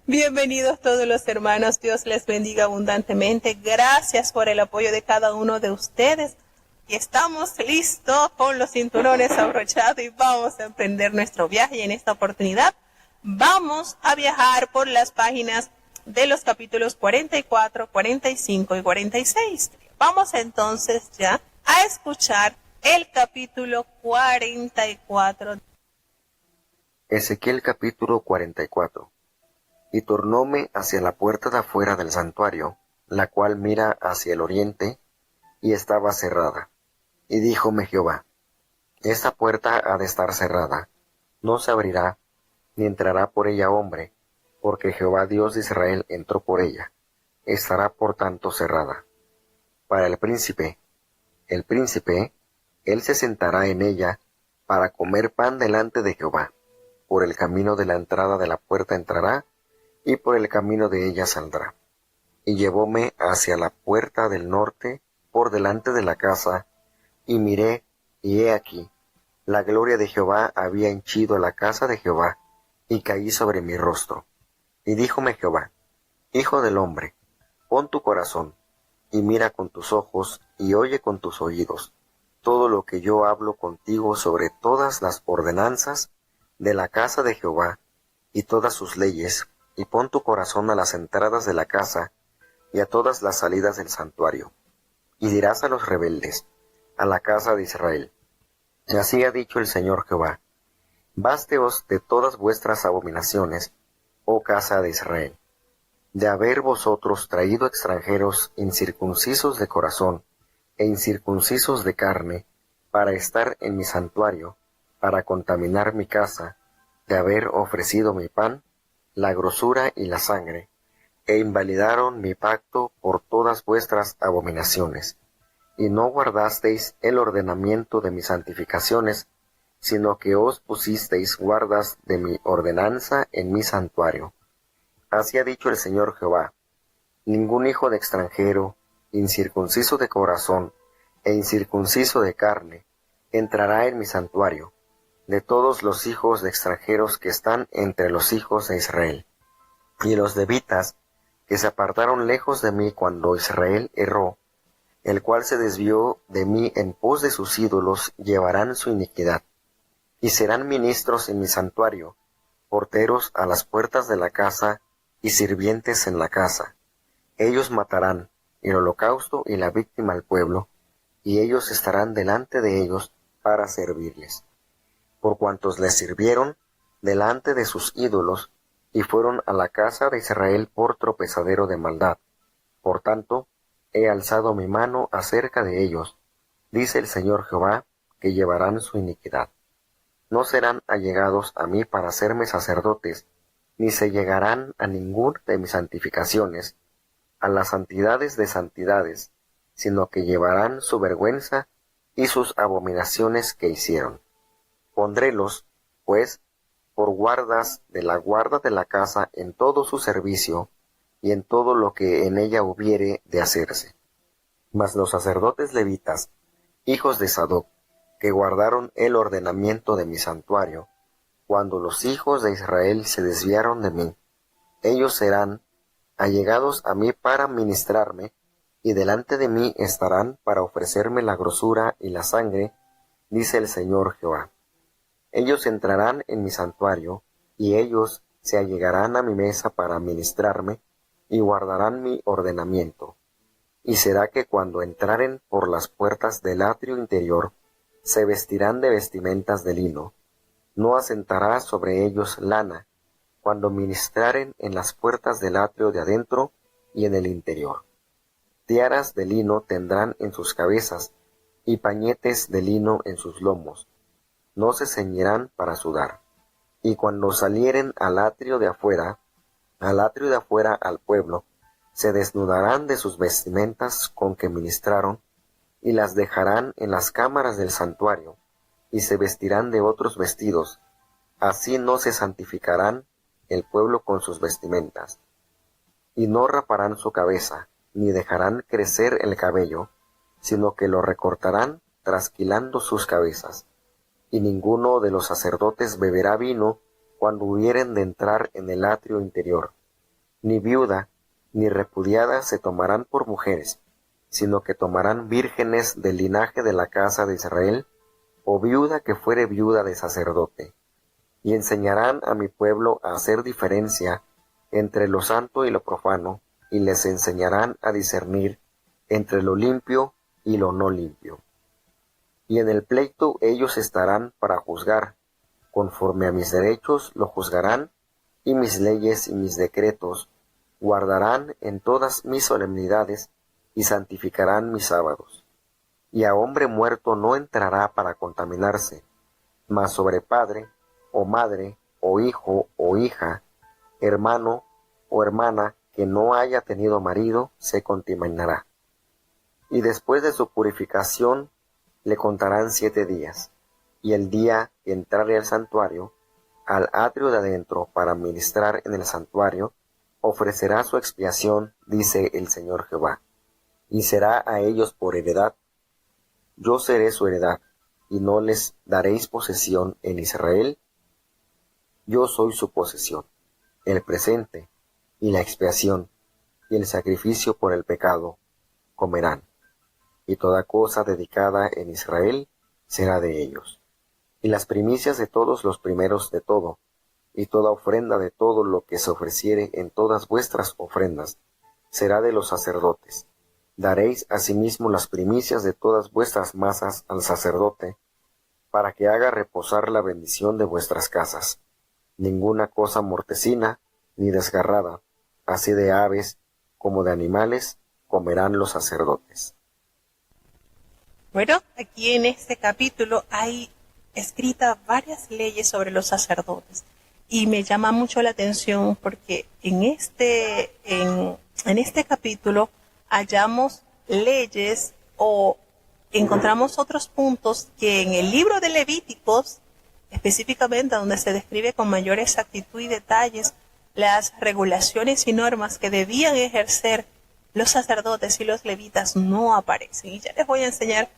Bienvenidos todos los hermanos, Dios les bendiga abundantemente. Gracias por el apoyo de cada uno de ustedes. Y estamos listos con los cinturones abrochados y vamos a emprender nuestro viaje. Y en esta oportunidad vamos a viajar por las páginas de los capítulos 44, 45 y 46. Vamos entonces ya a escuchar el capítulo 44. Ezequiel capítulo 44. Y tornóme hacia la puerta de afuera del santuario, la cual mira hacia el oriente, y estaba cerrada. Y díjome Jehová, esta puerta ha de estar cerrada, no se abrirá, ni entrará por ella hombre, porque Jehová Dios de Israel entró por ella, estará por tanto cerrada. Para el príncipe, él se sentará en ella, para comer pan delante de Jehová. Por el camino de la entrada de la puerta entrará, y por el camino de ella saldrá. Y llevóme hacia la puerta del norte, por delante de la casa, y miré, y he aquí, la gloria de Jehová había henchido la casa de Jehová, y caí sobre mi rostro. Y díjome Jehová, Hijo del hombre, pon tu corazón, y mira con tus ojos, y oye con tus oídos, todo lo que yo hablo contigo sobre todas las ordenanzas de la casa de Jehová, y todas sus leyes, y pon tu corazón a las entradas de la casa, y a todas las salidas del santuario. Y dirás a los rebeldes, a la casa de Israel, así ha dicho el Señor Jehová, básteos de todas vuestras abominaciones, oh casa de Israel, de haber vosotros traído extranjeros incircuncisos de corazón, e incircuncisos de carne, para estar en mi santuario, para contaminar mi casa, de haber ofrecido mi pan, la grosura y la sangre, e invalidaron mi pacto por todas vuestras abominaciones, y no guardasteis el ordenamiento de mis santificaciones, sino que os pusisteis guardas de mi ordenanza en mi santuario. Así ha dicho el Señor Jehová, ningún hijo de extranjero, incircunciso de corazón, e incircunciso de carne, entrará en mi santuario, de todos los hijos de extranjeros que están entre los hijos de Israel. Y los levitas, que se apartaron lejos de mí cuando Israel erró, el cual se desvió de mí en pos de sus ídolos, llevarán su iniquidad, y serán ministros en mi santuario, porteros a las puertas de la casa, y sirvientes en la casa. Ellos matarán el holocausto y la víctima al pueblo, y ellos estarán delante de ellos para servirles. Por cuantos les sirvieron delante de sus ídolos, y fueron a la casa de Israel por tropezadero de maldad. Por tanto, he alzado mi mano acerca de ellos, dice el Señor Jehová, que llevarán su iniquidad. No serán allegados a mí para hacerme sacerdotes, ni se llegarán a ninguna de mis santificaciones, a las santidades de santidades, sino que llevarán su vergüenza y sus abominaciones que hicieron. Pondrélos, pues, por guardas de la guarda de la casa en todo su servicio, y en todo lo que en ella hubiere de hacerse. Mas los sacerdotes levitas, hijos de Sadoc, que guardaron el ordenamiento de mi santuario, cuando los hijos de Israel se desviaron de mí, ellos serán allegados a mí para ministrarme, y delante de mí estarán para ofrecerme la grosura y la sangre, dice el Señor Jehová. Ellos entrarán en mi santuario, y ellos se allegarán a mi mesa para ministrarme, y guardarán mi ordenamiento. Y será que cuando entraren por las puertas del atrio interior, se vestirán de vestimentas de lino, no asentará sobre ellos lana, cuando ministraren en las puertas del atrio de adentro y en el interior. Tiaras de lino tendrán en sus cabezas, y pañetes de lino en sus lomos, no se ceñirán para sudar. Y cuando salieren al atrio de afuera al pueblo, se desnudarán de sus vestimentas con que ministraron, y las dejarán en las cámaras del santuario, y se vestirán de otros vestidos, así no se santificarán el pueblo con sus vestimentas. Y no raparán su cabeza, ni dejarán crecer el cabello, sino que lo recortarán trasquilando sus cabezas. Y ninguno de los sacerdotes beberá vino cuando hubieren de entrar en el atrio interior, ni viuda, ni repudiada se tomarán por mujeres, sino que tomarán vírgenes del linaje de la casa de Israel, o viuda que fuere viuda de sacerdote, y enseñarán a mi pueblo a hacer diferencia entre lo santo y lo profano, y les enseñarán a discernir entre lo limpio y lo no limpio. Y en el pleito ellos estarán para juzgar, conforme a mis derechos lo juzgarán, y mis leyes y mis decretos guardarán en todas mis solemnidades, y santificarán mis sábados. Y a hombre muerto no entrará para contaminarse, mas sobre padre, o madre, o hijo, o hija, hermano o hermana que no haya tenido marido, se contaminará. Y después de su purificación le contarán 7 días, y el día que entrare al santuario, al atrio de adentro para ministrar en el santuario, ofrecerá su expiación, dice el Señor Jehová, y será a ellos por heredad. Yo seré su heredad, y no les daréis posesión en Israel. Yo soy su posesión, el presente, y la expiación, y el sacrificio por el pecado, comerán. Y toda cosa dedicada en Israel será de ellos. Y las primicias de todos los primeros de todo, y toda ofrenda de todo lo que se ofreciere en todas vuestras ofrendas, será de los sacerdotes. Daréis asimismo las primicias de todas vuestras masas al sacerdote, para que haga reposar la bendición de vuestras casas. Ninguna cosa mortecina ni desgarrada, así de aves como de animales, comerán los sacerdotes. Bueno, aquí en este capítulo hay escritas varias leyes sobre los sacerdotes y me llama mucho la atención porque en este capítulo hallamos leyes o encontramos otros puntos que en el libro de Levíticos, específicamente donde se describe con mayor exactitud y detalles las regulaciones y normas que debían ejercer los sacerdotes y los levitas, no aparecen. Y ya les voy a enseñar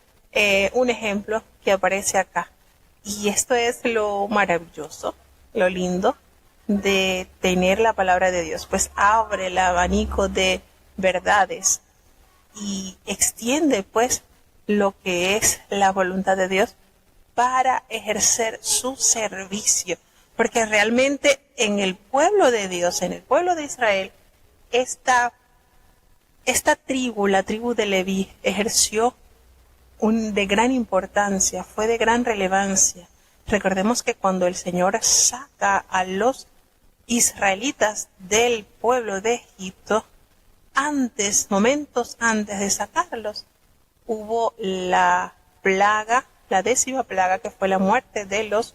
un ejemplo que aparece acá. Y esto es lo maravilloso, lo lindo de tener la palabra de Dios, pues abre el abanico de verdades y extiende pues lo que es la voluntad de Dios para ejercer su servicio. Porque realmente en el pueblo de Dios, en el pueblo de Israel, esta tribu, la tribu de Leví, ejerció de gran importancia, fue de gran relevancia. Recordemos que cuando el Señor saca a los israelitas del pueblo de Egipto, momentos antes de sacarlos, hubo la plaga, la 10ª plaga, que fue la muerte de los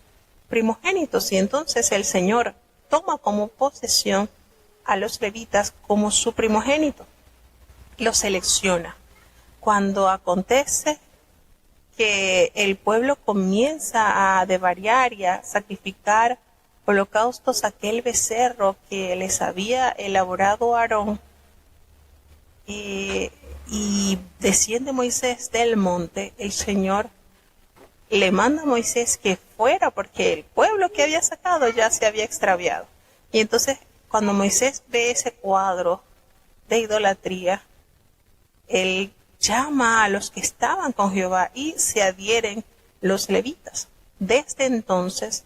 primogénitos, y entonces el Señor toma como posesión a los levitas como su primogénito, los selecciona. Cuando acontece que el pueblo comienza a desvariar y a sacrificar holocaustos a aquel becerro que les había elaborado Aarón, y desciende Moisés del monte, el Señor le manda a Moisés que fuera porque el pueblo que había sacado ya se había extraviado. Y entonces cuando Moisés ve ese cuadro de idolatría, él llama a los que estaban con Jehová y se adhieren los levitas. Desde entonces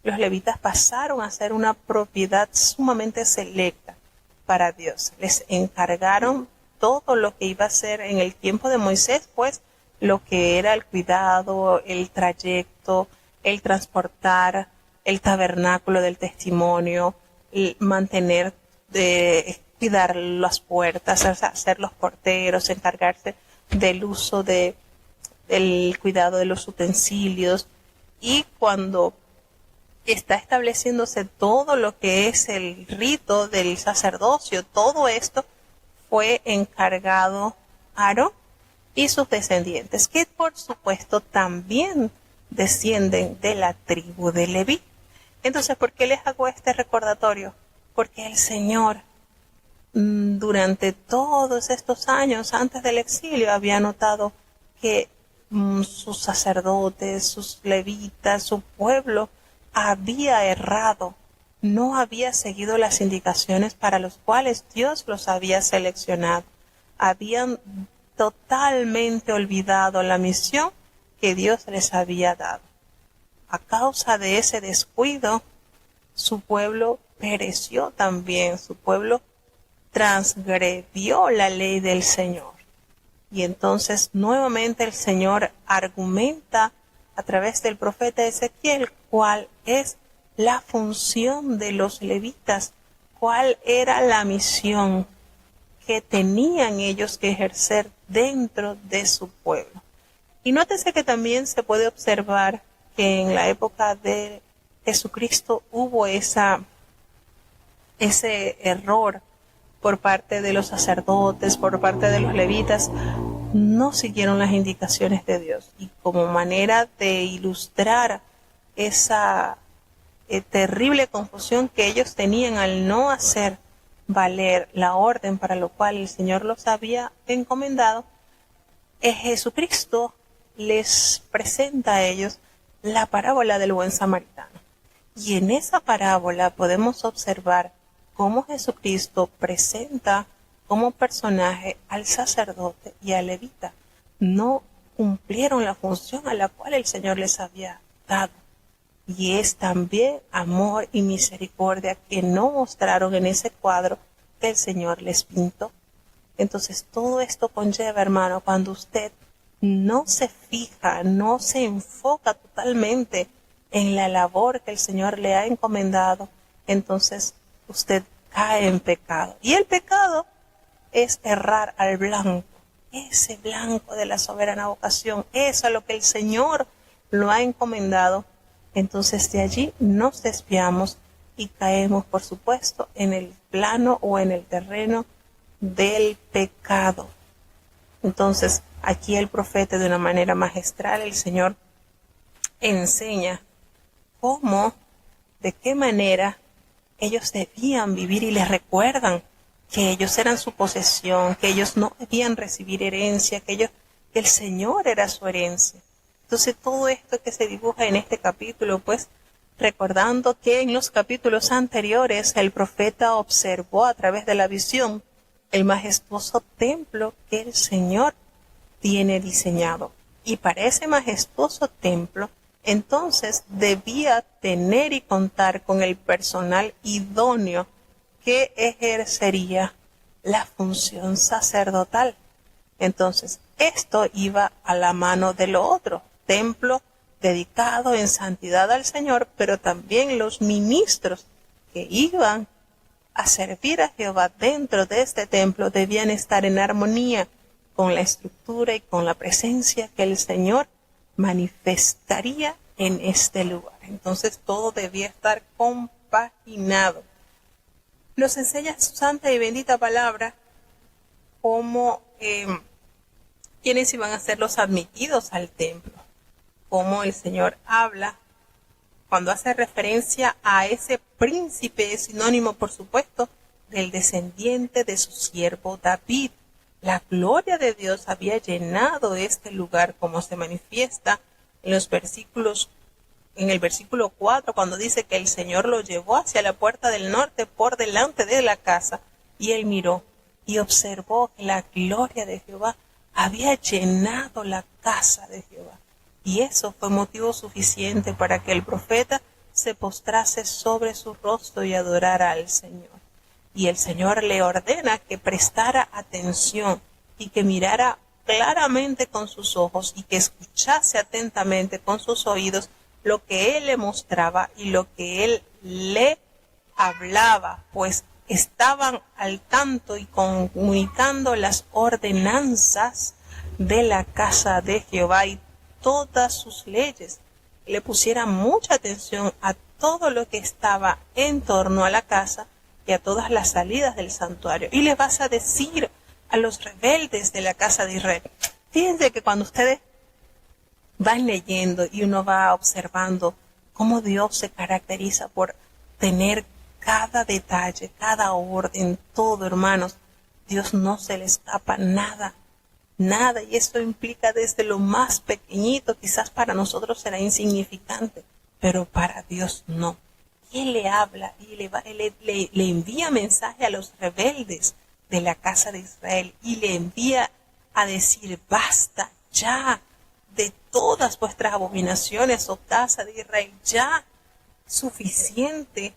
los levitas pasaron a ser una propiedad sumamente selecta para Dios. Les encargaron todo lo que iba a ser en el tiempo de Moisés, pues lo que era el cuidado, el trayecto, el transportar el tabernáculo del testimonio, el mantener, cuidar las puertas, ser los porteros, encargarse del uso del cuidado de los utensilios. Y cuando está estableciéndose todo lo que es el rito del sacerdocio, todo esto fue encargado a Aarón y sus descendientes, que por supuesto también descienden de la tribu de Leví. Entonces, ¿por qué les hago este recordatorio? Porque el Señor, durante todos estos años antes del exilio, había notado que sus sacerdotes, sus levitas, su pueblo había errado no había seguido las indicaciones para las cuales Dios los había seleccionado. Habían totalmente olvidado la misión que Dios les había dado. A causa de ese descuido, su pueblo pereció también, su pueblo transgredió la ley del Señor. Y entonces nuevamente el Señor argumenta a través del profeta Ezequiel cuál es la función de los levitas, cuál era la misión que tenían ellos que ejercer dentro de su pueblo. Y nótese que también se puede observar que en la época de Jesucristo hubo ese error por parte de los sacerdotes, por parte de los levitas. No siguieron las indicaciones de Dios. Y como manera de ilustrar esa terrible confusión que ellos tenían al no hacer valer la orden para lo cual el Señor los había encomendado, Jesucristo les presenta a ellos la parábola del buen samaritano. Y en esa parábola podemos observar cómo Jesucristo presenta como personaje al sacerdote y al levita. No cumplieron la función a la cual el Señor les había dado. Y es también amor y misericordia que no mostraron en ese cuadro que el Señor les pintó. Entonces todo esto conlleva, hermano, cuando usted no se fija, no se enfoca totalmente en la labor que el Señor le ha encomendado, entonces usted cae en pecado. Y el pecado es errar al blanco, ese blanco de la soberana vocación, eso a lo que el Señor lo ha encomendado. Entonces de allí nos desviamos y caemos, por supuesto, en el plano o en el terreno del pecado. Entonces aquí el profeta, de una manera magistral, el Señor enseña cómo, de qué manera ellos debían vivir, y les recuerdan que ellos eran su posesión, que ellos no debían recibir herencia, que el Señor era su herencia. Entonces todo esto que se dibuja en este capítulo, pues recordando que en los capítulos anteriores el profeta observó a través de la visión el majestuoso templo que el Señor tiene diseñado. Y para ese majestuoso templo, entonces debía tener y contar con el personal idóneo que ejercería la función sacerdotal. Entonces, esto iba a la mano de lo otro, templo dedicado en santidad al Señor, pero también los ministros que iban a servir a Jehová dentro de este templo debían estar en armonía con la estructura y con la presencia que el Señor manifestaría en este lugar. Entonces todo debía estar compaginado. Nos enseña su santa y bendita palabra cómo quienes iban a ser los admitidos al templo, cómo el Señor habla cuando hace referencia a ese príncipe, es sinónimo, por supuesto, del descendiente de su siervo David. La gloria de Dios había llenado este lugar, como se manifiesta en los versículos, en el versículo 4, cuando dice que el Señor lo llevó hacia la puerta del norte por delante de la casa, y él miró y observó que la gloria de Jehová había llenado la casa de Jehová. Y eso fue motivo suficiente para que el profeta se postrase sobre su rostro y adorara al Señor. Y el Señor le ordena que prestara atención y que mirara claramente con sus ojos y que escuchase atentamente con sus oídos lo que Él le mostraba y lo que Él le hablaba, pues estaban al tanto y comunicando las ordenanzas de la casa de Jehová y todas sus leyes. Le pusiera mucha atención a todo lo que estaba en torno a la casa y a todas las salidas del santuario. Y le vas a decir a los rebeldes de la casa de Israel. Fíjense que cuando ustedes van leyendo y uno va observando cómo Dios se caracteriza por tener cada detalle, cada orden, todo, hermanos, Dios no se le escapa nada. Nada, y esto implica desde lo más pequeñito, quizás para nosotros será insignificante, pero para Dios no. Y él le habla y le envía mensaje a los rebeldes de la casa de Israel y le envía a decir: basta ya de todas vuestras abominaciones, oh casa de Israel, ya suficiente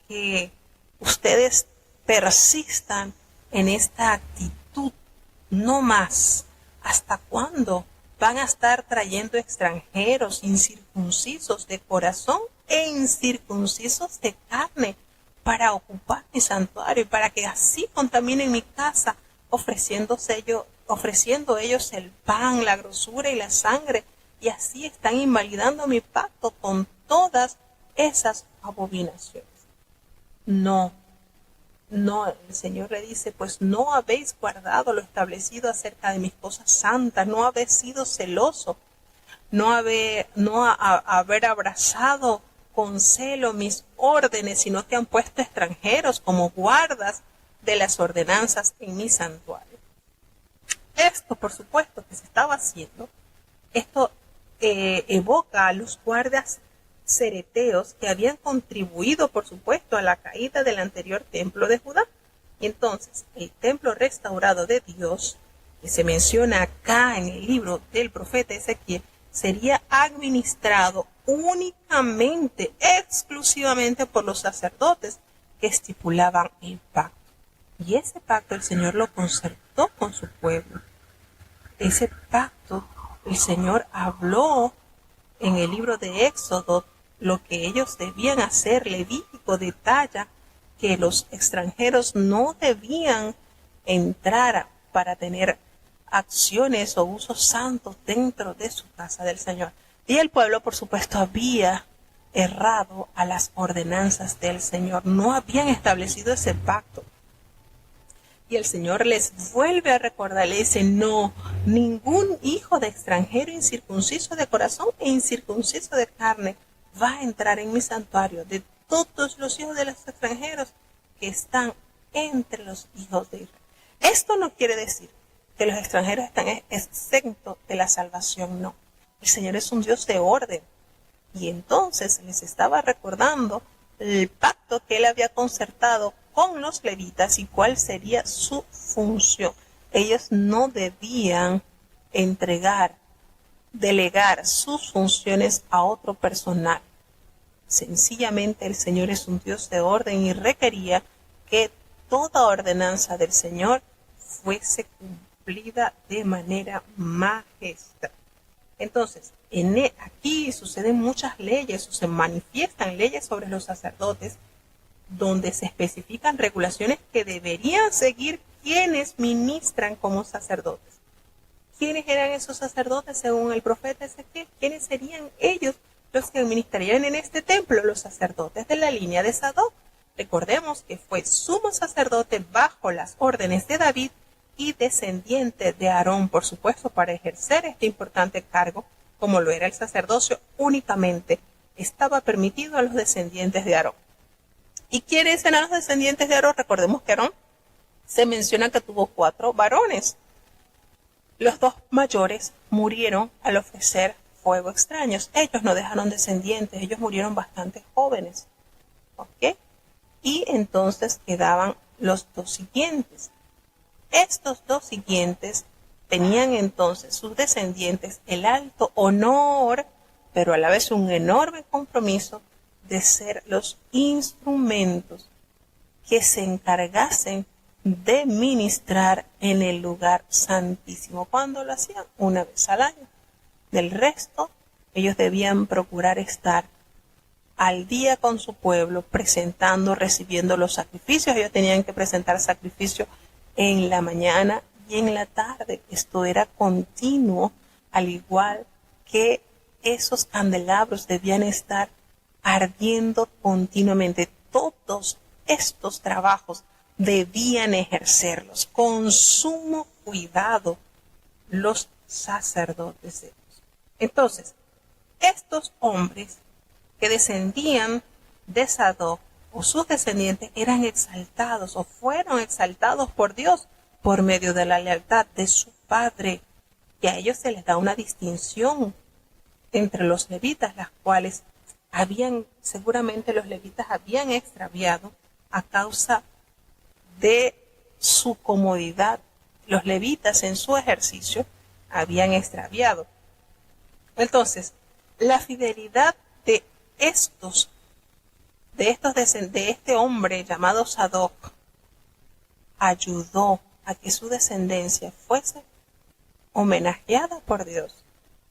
que ustedes persistan en esta actitud, no más. ¿Hasta cuándo van a estar trayendo extranjeros incircuncisos de corazón e incircuncisos de carne para ocupar mi santuario y para que así contaminen mi casa, ofreciendo ellos el pan, la grosura y la sangre, y así están invalidando mi pacto con todas esas abominaciones? No, el Señor le dice: pues no habéis guardado lo establecido acerca de mis cosas santas, no habéis sido celoso, no haber abrazado con celo mis órdenes, sino que han puesto extranjeros como guardas de las ordenanzas en mi santuario. Esto, por supuesto, que se estaba haciendo, esto evoca a los guardas cereteos que habían contribuido, por supuesto, a la caída del anterior templo de Judá. Y entonces, el templo restaurado de Dios, que se menciona acá en el libro del profeta Ezequiel, sería administrado únicamente, exclusivamente por los sacerdotes que estipulaban el pacto. Y ese pacto el Señor lo concertó con su pueblo. Ese pacto el Señor habló en el libro de Éxodo lo que ellos debían hacer. Levítico detalla que los extranjeros no debían entrar para tener acciones o usos santos dentro de su casa del Señor. Y el pueblo, por supuesto, había errado a las ordenanzas del Señor. No habían establecido ese pacto. Y el Señor les vuelve a recordar, le dice: no, ningún hijo de extranjero incircunciso de corazón e incircunciso de carne va a entrar en mi santuario, de todos los hijos de los extranjeros que están entre los hijos de Israel. Esto no quiere decir que los extranjeros están exentos de la salvación, no. El Señor es un Dios de orden. Y entonces les estaba recordando el pacto que él había concertado con los levitas y cuál sería su función. Ellos no debían delegar sus funciones a otro personal. Sencillamente el Señor es un Dios de orden y requería que toda ordenanza del Señor fuese cumplida de manera magistral. Entonces, aquí suceden muchas leyes, o se manifiestan leyes sobre los sacerdotes, donde se especifican regulaciones que deberían seguir quienes ministran como sacerdotes. ¿Quiénes eran esos sacerdotes según el profeta Ezequiel? ¿Quiénes serían ellos los que ministrarían en este templo? Los sacerdotes de la línea de Sadoc. Recordemos que fue sumo sacerdote bajo las órdenes de David y descendiente de Aarón, por supuesto, para ejercer este importante cargo, como lo era el sacerdocio, únicamente estaba permitido a los descendientes de Aarón. ¿Y quiénes eran los descendientes de Aarón? Recordemos que Aarón se menciona que tuvo 4 varones. Los 2 mayores murieron al ofrecer fuego extraños. Ellos no dejaron descendientes, ellos murieron bastante jóvenes. ¿Ok? Y entonces quedaban los 2 siguientes. Estos 2 siguientes tenían entonces sus descendientes el alto honor, pero a la vez un enorme compromiso de ser los instrumentos que se encargasen de ministrar en el lugar santísimo. ¿Cuándo lo hacían? Una vez al año. Del resto, ellos debían procurar estar al día con su pueblo, presentando, recibiendo los sacrificios. Ellos tenían que presentar sacrificios en la mañana y en la tarde. Esto era continuo, al igual que esos candelabros debían estar ardiendo continuamente. Todos estos trabajos debían ejercerlos con sumo cuidado los sacerdotes de Dios. Entonces, estos hombres que descendían de Sadoc o sus descendientes eran exaltados o fueron exaltados por Dios por medio de la lealtad de su padre, y a ellos se les da una distinción entre los levitas, las cuales seguramente los levitas habían extraviado a causa de su comodidad. Los levitas en su ejercicio habían extraviado. Entonces, la fidelidad de este hombre llamado Sadoc ayudó a que su descendencia fuese homenajeada por Dios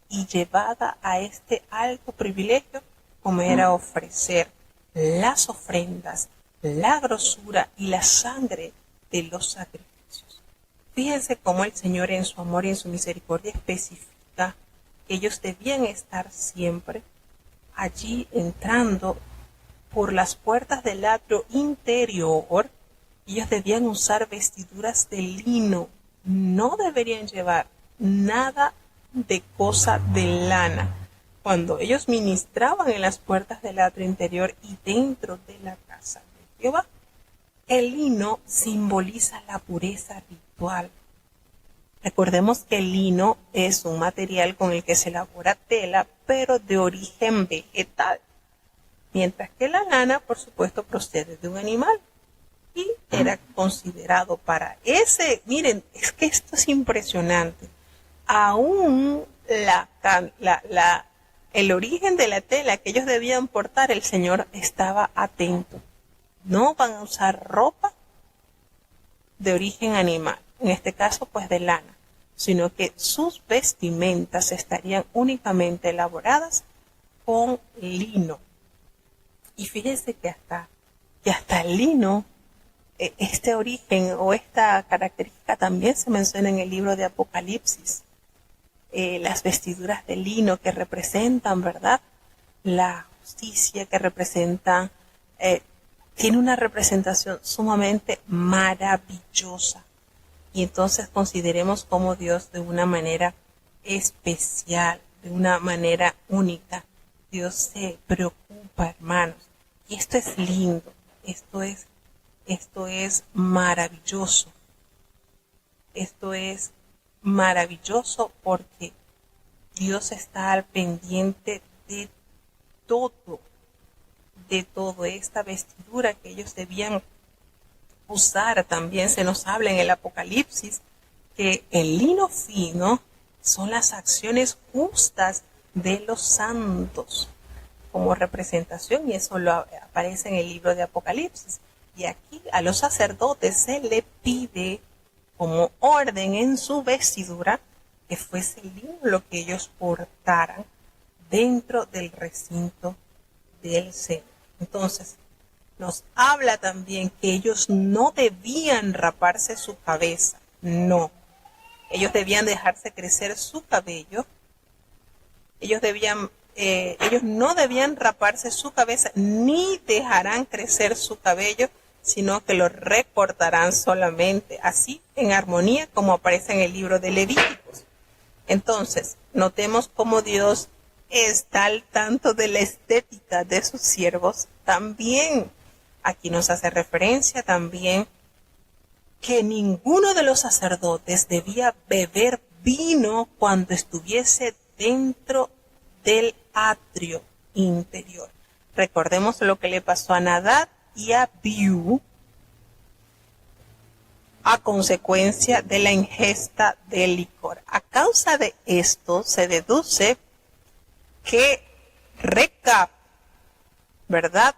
y llevada a este alto privilegio como era ofrecer las ofrendas, la grosura y la sangre de los sacrificios. Fíjense cómo el Señor en su amor y en su misericordia especifica que ellos debían estar siempre allí entrando por las puertas del atrio interior. Ellos debían usar vestiduras de lino, no deberían llevar nada de cosa de lana. Cuando ellos ministraban en las puertas del atrio interior y dentro de la casa de Jehová, el lino simboliza la pureza ritual. Recordemos que el lino es un material con el que se elabora tela, pero de origen vegetal, mientras que la lana, por supuesto, procede de un animal y era considerado para ese. Miren, es que esto es impresionante. Aún el origen de la tela que ellos debían portar, el Señor estaba atento. No van a usar ropa de origen animal, en este caso pues de lana, sino que sus vestimentas estarían únicamente elaboradas con lino. Y fíjense que hasta el lino, este origen o esta característica también se menciona en el libro de Apocalipsis. Las vestiduras de lino que representan, ¿verdad?, la justicia, que representan, tiene una representación sumamente maravillosa. Y entonces consideremos cómo Dios, de una manera especial, de una manera única, Dios se preocupa, hermanos. Y esto es lindo, esto es maravilloso. Esto es maravilloso porque Dios está al pendiente de todo, esta vestidura que ellos debían usar. También se nos habla en el Apocalipsis que el lino fino son las acciones justas de los santos como representación, y eso aparece en el libro de Apocalipsis. Y aquí a los sacerdotes se le pide como orden en su vestidura que fuese lino lo que ellos portaran dentro del recinto del Señor. Entonces, nos habla también que ellos no debían raparse su cabeza, no. Ellos debían dejarse crecer su cabello. Ellos no debían raparse su cabeza, ni dejarán crecer su cabello, sino que lo recortarán solamente, así en armonía como aparece en el libro de Levíticos. Entonces, notemos cómo Dios está al tanto de la estética de sus siervos. También aquí nos hace referencia también que ninguno de los sacerdotes debía beber vino cuando estuviese dentro del atrio interior. Recordemos lo que le pasó a Nadab y a Abiú a consecuencia de la ingesta de licor. A causa de esto se deduce que Recab, ¿verdad?,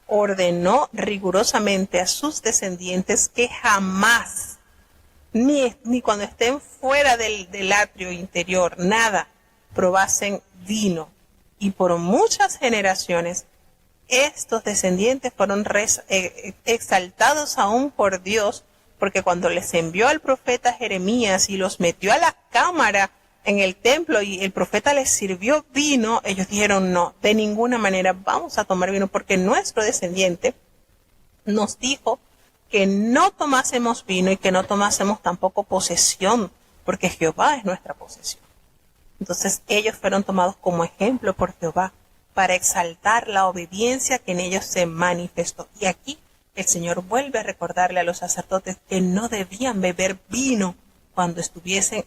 ordenó rigurosamente a sus descendientes que jamás, ni cuando estén fuera del atrio interior, nada, probasen vino. Y por muchas generaciones estos descendientes fueron exaltados aún por Dios, porque cuando les envió al profeta Jeremías y los metió a la cámara en el templo y el profeta les sirvió vino, ellos dijeron no, de ninguna manera vamos a tomar vino, porque nuestro descendiente nos dijo que no tomásemos vino y que no tomásemos tampoco posesión, porque Jehová es nuestra posesión. Entonces ellos fueron tomados como ejemplo por Jehová para exaltar la obediencia que en ellos se manifestó. Y aquí el Señor vuelve a recordarle a los sacerdotes que no debían beber vino cuando estuviesen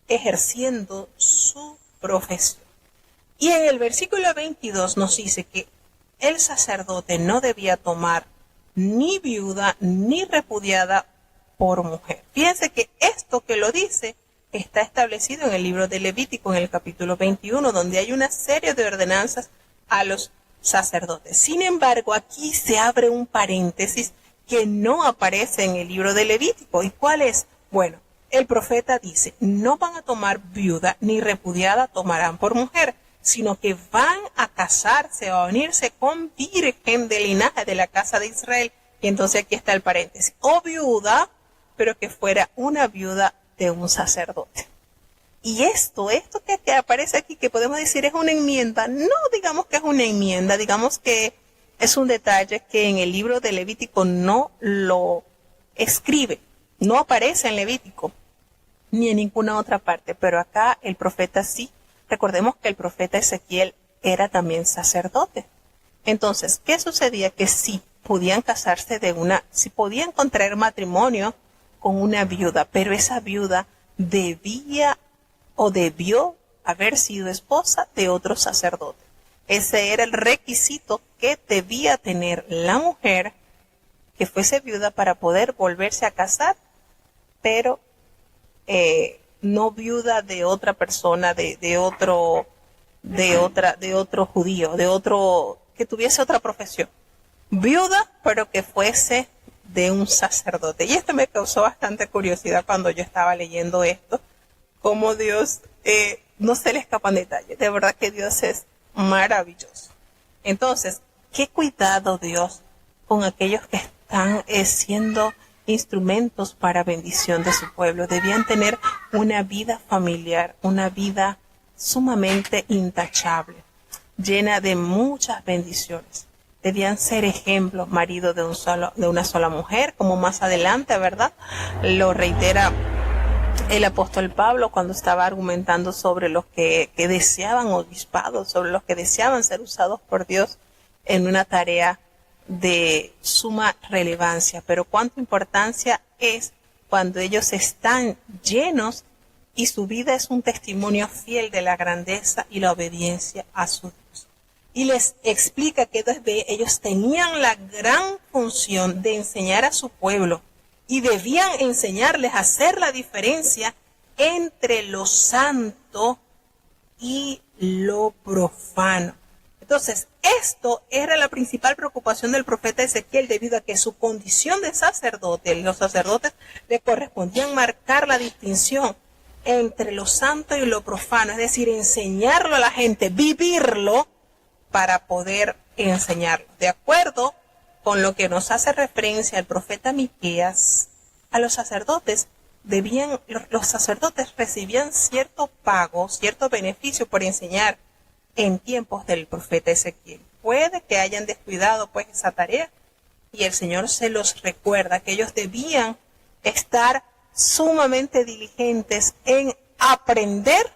ejerciendo su profesión. Y en el versículo 22 nos dice que el sacerdote no debía tomar ni viuda ni repudiada por mujer. Fíjense que esto que lo dice está establecido en el libro de Levítico, en el capítulo 21, donde hay una serie de ordenanzas a los sacerdotes. Sin embargo, aquí se abre un paréntesis que no aparece en el libro de Levítico. ¿Y cuál es? Bueno, el profeta dice, no van a tomar viuda ni repudiada tomarán por mujer, sino que van a casarse o a unirse con virgen del linaje de la casa de Israel. Y entonces aquí está el paréntesis. O viuda, pero que fuera una viuda de un sacerdote. Y esto que aparece aquí, que podemos decir es una enmienda, no digamos que es una enmienda, digamos que es un detalle que en el libro de Levítico no lo escribe, no aparece en Levítico, ni en ninguna otra parte, pero acá el profeta sí. Recordemos que el profeta Ezequiel era también sacerdote. Entonces, ¿qué sucedía? Que sí podían casarse sí podían contraer matrimonio con una viuda, pero esa viuda debía o debió haber sido esposa de otro sacerdote. Ese era el requisito que debía tener la mujer que fuese viuda para poder volverse a casar, pero no viuda de otra persona, de otro judío, que tuviese otra profesión. Viuda, pero que fuese de un sacerdote. Y esto me causó bastante curiosidad cuando yo estaba leyendo esto, cómo Dios no se le escapan detalles. De verdad que Dios es maravilloso. Entonces, qué cuidado Dios con aquellos que están siendo instrumentos para bendición de su pueblo. Debían tener una vida familiar, una vida sumamente intachable, llena de muchas bendiciones. Debían ser ejemplos, marido de una sola mujer, como más adelante, ¿verdad? Lo reitera el apóstol Pablo cuando estaba argumentando sobre los que deseaban obispados, sobre los que deseaban ser usados por Dios en una tarea de suma relevancia. Pero cuánta importancia es cuando ellos están llenos y su vida es un testimonio fiel de la grandeza y la obediencia a su Dios. Y les explica que ellos tenían la gran función de enseñar a su pueblo y debían enseñarles a hacer la diferencia entre lo santo y lo profano. Entonces, esto era la principal preocupación del profeta Ezequiel, debido a que su condición de sacerdote, los sacerdotes le correspondían marcar la distinción entre lo santo y lo profano, es decir, enseñarlo a la gente, vivirlo para poder enseñarlo. De acuerdo con lo que nos hace referencia el profeta Miqueas, a los sacerdotes los sacerdotes recibían cierto pago, cierto beneficio por enseñar en tiempos del profeta Ezequiel. Puede que hayan descuidado pues esa tarea y el Señor se los recuerda que ellos debían estar sumamente diligentes en aprender,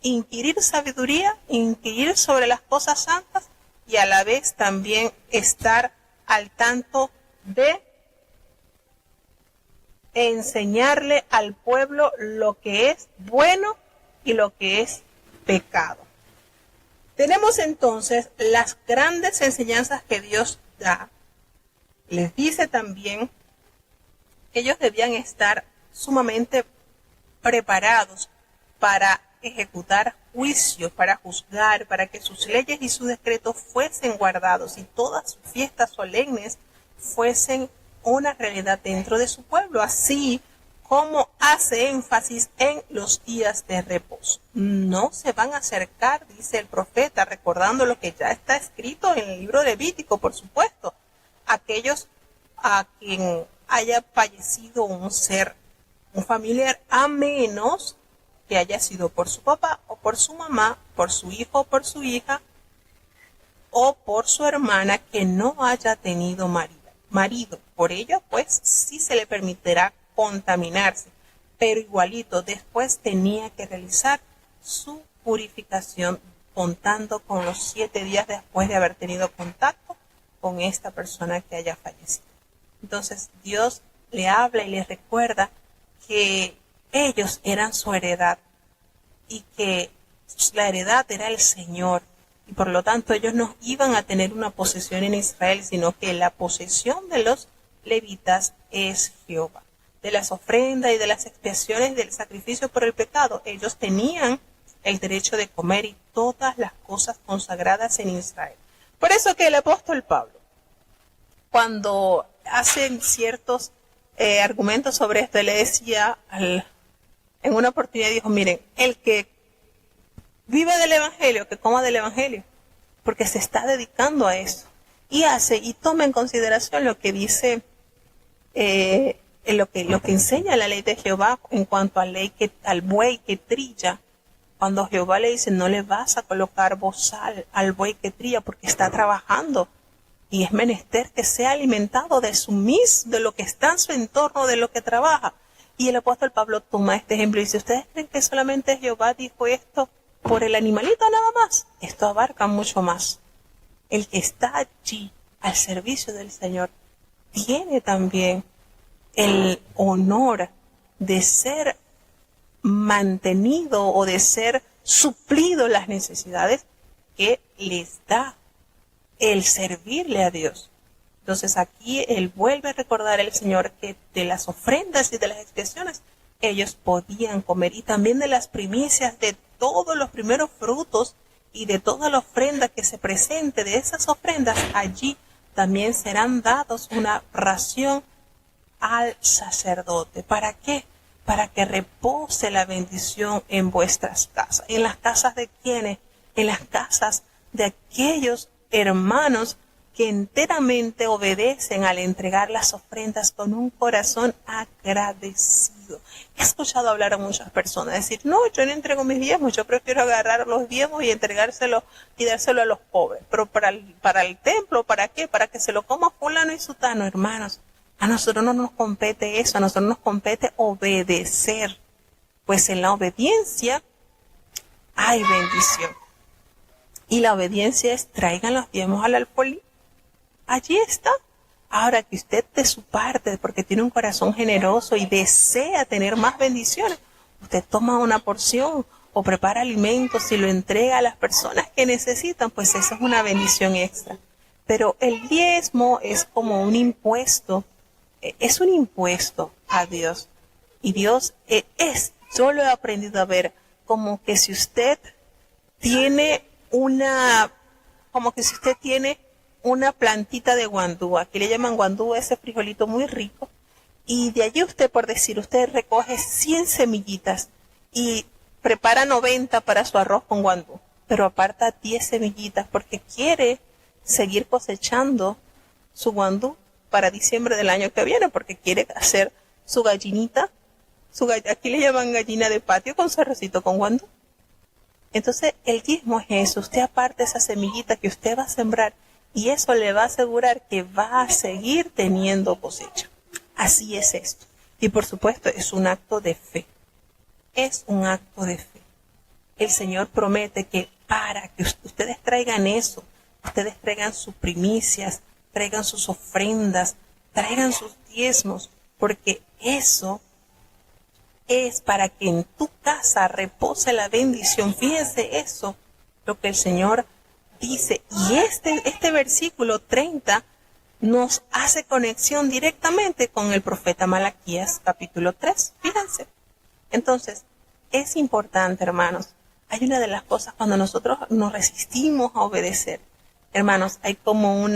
inquirir sabiduría, inquirir sobre las cosas santas y a la vez también estar al tanto de enseñarle al pueblo lo que es bueno y lo que es pecado. Tenemos entonces las grandes enseñanzas que Dios da. Les dice también que ellos debían estar sumamente preparados para ejecutar juicios, para juzgar, para que sus leyes y sus decretos fuesen guardados y todas sus fiestas solemnes fuesen una realidad dentro de su pueblo, así como hace énfasis en los días de reposo. No se van a acercar, dice el profeta, recordando lo que ya está escrito en el libro de Levítico, por supuesto, aquellos a quien haya fallecido un familiar, a menos que haya sido por su papá o por su mamá, por su hijo o por su hija, o por su hermana que no haya tenido marido. Por ello, pues, sí se le permitirá contaminarse, pero igualito después tenía que realizar su purificación contando con los 7 días después de haber tenido contacto con esta persona que haya fallecido. Entonces Dios le habla y le recuerda que ellos eran su heredad y que La heredad era el Señor. Y por lo tanto ellos no iban a tener una posesión en Israel, sino que la posesión de los levitas es Jehová. De las ofrendas y de las expiaciones del sacrificio por el pecado, ellos tenían el derecho de comer y todas las cosas consagradas en Israel. Por eso que el apóstol Pablo, cuando hacen ciertos argumentos sobre esto, le decía en una oportunidad, dijo, miren, el que vive del evangelio, que coma del evangelio, porque se está dedicando a eso. Y toma en consideración lo que dice, lo que enseña la ley de Jehová en cuanto a al buey que trilla. Cuando Jehová le dice, no le vas a colocar bozal al buey que trilla porque está trabajando. Y es menester que sea alimentado de de lo que está en su entorno, de lo que trabaja. Y el apóstol Pablo toma este ejemplo y dice, ¿ustedes creen que solamente Jehová dijo esto por el animalito nada más? Esto abarca mucho más. El que está allí al servicio del Señor tiene también el honor de ser mantenido o de ser suplido las necesidades que les da el servirle a Dios. Entonces aquí él vuelve a recordar al Señor que de las ofrendas y de las expiaciones ellos podían comer, y también de las primicias, de todos los primeros frutos y de toda la ofrenda que se presente de esas ofrendas, allí también serán dados una ración al sacerdote. ¿Para qué? Para que repose la bendición en vuestras casas. ¿En las casas de quiénes? En las casas de aquellos hermanos que enteramente obedecen al entregar las ofrendas con un corazón agradecido. He escuchado hablar a muchas personas decir, no, yo no entrego mis diezmos, yo prefiero agarrar los diezmos y entregárselos y dárselo a los pobres. Pero para el templo, ¿para qué? Para que se lo coma fulano y sutano, hermanos. A nosotros no nos compete eso, a nosotros nos compete obedecer. Pues en la obediencia hay bendición. Y la obediencia es, traigan los diezmos al alfolí. Allí está. Ahora que usted de su parte, porque tiene un corazón generoso y desea tener más bendiciones, usted toma una porción o prepara alimentos y lo entrega a las personas que necesitan, pues eso es una bendición extra. Pero el diezmo es como un impuesto, es un impuesto a Dios. Y Dios yo lo he aprendido a ver como que si usted tiene una plantita de guandú, aquí le llaman guandú, ese frijolito muy rico, y de allí usted, por decir, usted recoge 100 semillitas y prepara 90 para su arroz con guandú, pero aparta 10 semillitas porque quiere seguir cosechando su guandú para diciembre del año que viene, porque quiere hacer su gallinita, aquí le llaman gallina de patio con su arrocito con guandú. Entonces el diezmo es eso, usted aparte esa semillita que usted va a sembrar y eso le va a asegurar que va a seguir teniendo cosecha. Así es esto. Y por supuesto es un acto de fe. Es un acto de fe. El Señor promete que para que ustedes traigan eso, ustedes traigan sus primicias, traigan sus ofrendas, traigan sus diezmos, porque eso es para que en tu casa repose la bendición. Fíjense eso, lo que el Señor dice. Y este versículo 30 nos hace conexión directamente con el profeta Malaquías, capítulo 3. Fíjense. Entonces, es importante, hermanos. Hay una de las cosas cuando nosotros nos resistimos a obedecer. Hermanos, hay como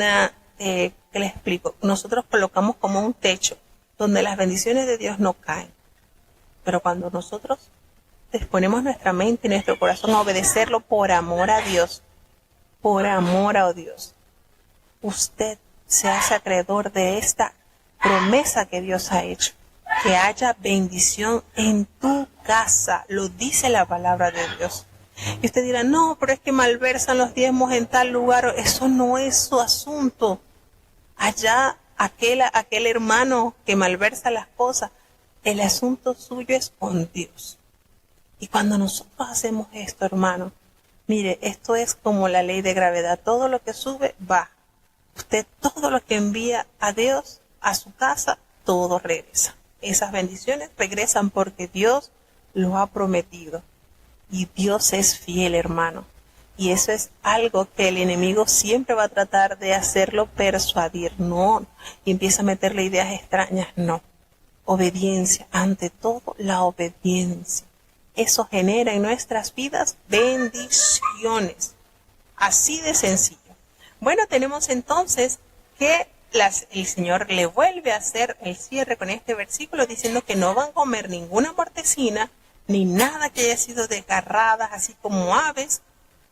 que les explico. Nosotros colocamos como un techo donde las bendiciones de Dios no caen. Pero cuando nosotros disponemos nuestra mente y nuestro corazón a obedecerlo por amor a Dios, usted se hace acreedor de esta promesa que Dios ha hecho, que haya bendición en tu casa, lo dice la palabra de Dios. Y usted dirá, no, pero es que malversan los diezmos en tal lugar, eso no es su asunto. Allá aquel hermano que malversa las cosas, el asunto suyo es con Dios. Y cuando nosotros hacemos esto, hermano, mire, esto es como la ley de gravedad. Todo lo que sube, baja. Usted todo lo que envía a Dios, a su casa, todo regresa. Esas bendiciones regresan porque Dios lo ha prometido. Y Dios es fiel, hermano. Y eso es algo que el enemigo siempre va a tratar de hacerlo persuadir. No, y empieza a meterle ideas extrañas. No. Obediencia, ante todo la obediencia. Eso genera en nuestras vidas bendiciones. Así de sencillo. Bueno, tenemos entonces que el Señor le vuelve a hacer el cierre con este versículo diciendo que no van a comer ninguna mortecina, ni nada que haya sido desgarrada, así como aves.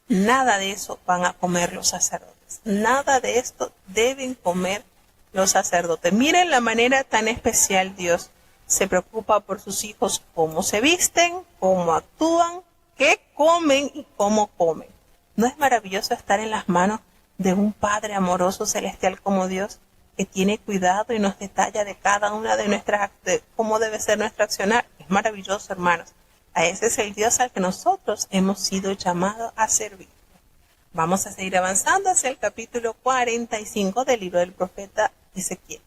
Nada de eso van a comer los sacerdotes. Nada de esto deben comer los sacerdotes. Miren la manera tan especial Dios se preocupa por sus hijos, cómo se visten, cómo actúan, qué comen y cómo comen. ¿No es maravilloso estar en las manos de un Padre amoroso celestial como Dios, que tiene cuidado y nos detalla de cada una de nuestras, de cómo debe ser nuestro accionar? Es maravilloso, hermanos. A ese es el Dios al que nosotros hemos sido llamados a servir. Vamos a seguir avanzando hacia el capítulo 45 del libro del profeta Ezequiel.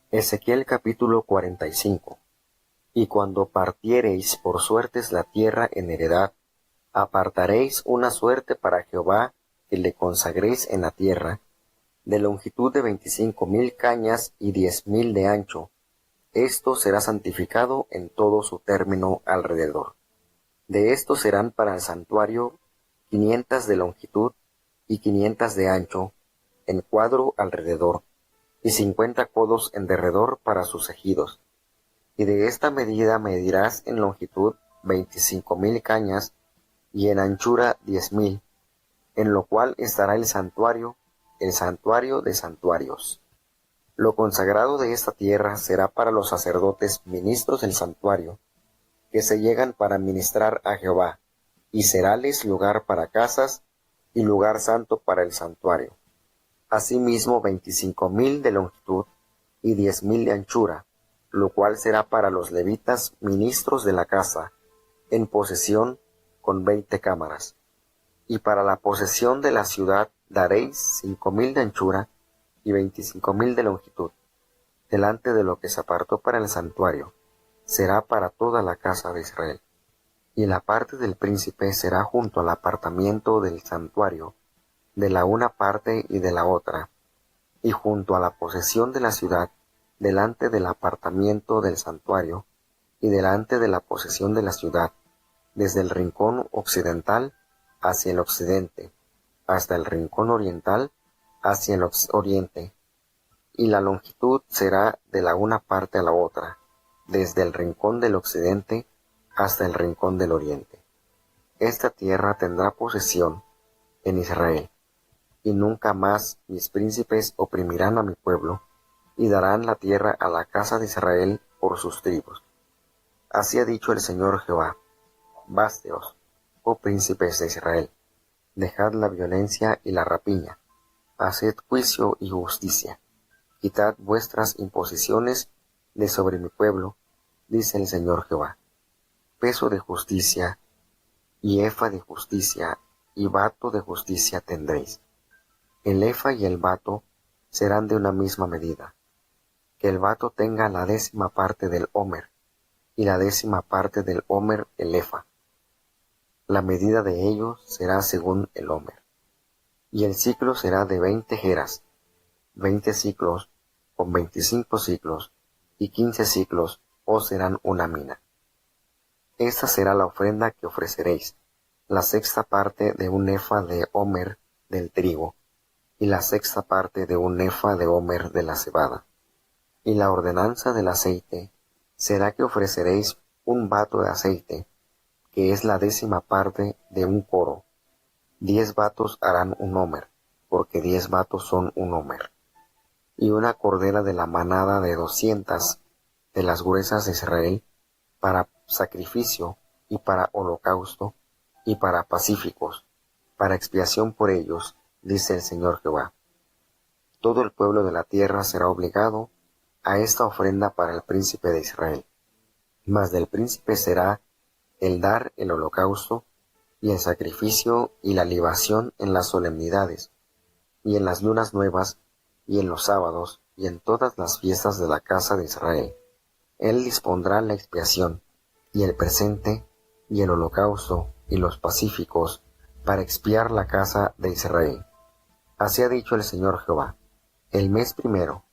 Ezequiel capítulo 45. Y cuando partiereis por suertes la tierra en heredad, apartaréis una suerte para Jehová que le consagréis en la tierra, de longitud de 25,000 cañas y 10,000 de ancho. Esto será santificado en todo su término alrededor. De esto serán para el santuario 500 de longitud y 500 de ancho, en cuadro alrededor, y 50 codos en derredor para sus ejidos. Y de esta medida medirás en longitud 25,000 cañas, y en anchura 10,000, en lo cual estará el santuario de santuarios. Lo consagrado de esta tierra será para los sacerdotes ministros del santuario, que se llegan para ministrar a Jehová, y seráles lugar para casas y lugar santo para el santuario. Asimismo 25,000 de longitud y 10,000 de anchura, lo cual será para los levitas ministros de la casa, en posesión con 20 cámaras. Y para la posesión de la ciudad daréis 5,000 de anchura y 25,000 de longitud, delante de lo que se apartó para el santuario, será para toda la casa de Israel. Y la parte del príncipe será junto al apartamiento del santuario, de la una parte y de la otra, y junto a la posesión de la ciudad, delante del apartamiento del santuario, y delante de la posesión de la ciudad, desde el rincón occidental hacia el occidente, hasta el rincón oriental hacia el oriente, y la longitud será de la una parte a la otra, desde el rincón del occidente hasta el rincón del oriente. Esta tierra tendrá posesión en Israel, y nunca más mis príncipes oprimirán a mi pueblo, y darán la tierra a la casa de Israel por sus tribus. Así ha dicho el Señor Jehová: Básteos, oh príncipes de Israel, dejad la violencia y la rapiña, haced juicio y justicia, quitad vuestras imposiciones de sobre mi pueblo, dice el Señor Jehová. Peso de justicia, y efa de justicia, y bato de justicia tendréis. El efa y el bato serán de una misma medida. Que el bato tenga la 10ª parte del homer, y la 10ª parte del homer el efa. La medida de ellos será según el homer. Y el ciclo será de 20 geras, 20 ciclos, con 25 ciclos, y 15 ciclos os serán una mina. Esta será la ofrenda que ofreceréis, la 6ª parte de un efa de homer del trigo, y la 6ª parte de un efa de homer de la cebada. Y la ordenanza del aceite será que ofreceréis un bato de aceite, que es la 10ª parte de un coro. 10 batos harán un homer, porque 10 batos son un homer. Y una cordera de la manada de 200 de las gruesas de Israel, para sacrificio y para holocausto y para pacíficos, para expiación por ellos, dice el Señor Jehová. Todo el pueblo de la tierra será obligado a esta ofrenda para el príncipe de Israel. Mas del príncipe será el dar el holocausto y el sacrificio y la libación en las solemnidades, y en las lunas nuevas, y en los sábados, y en todas las fiestas de la casa de Israel. Él dispondrá la expiación y el presente y el holocausto y los pacíficos para expiar la casa de Israel. Así ha dicho el Señor Jehová: el mes primero,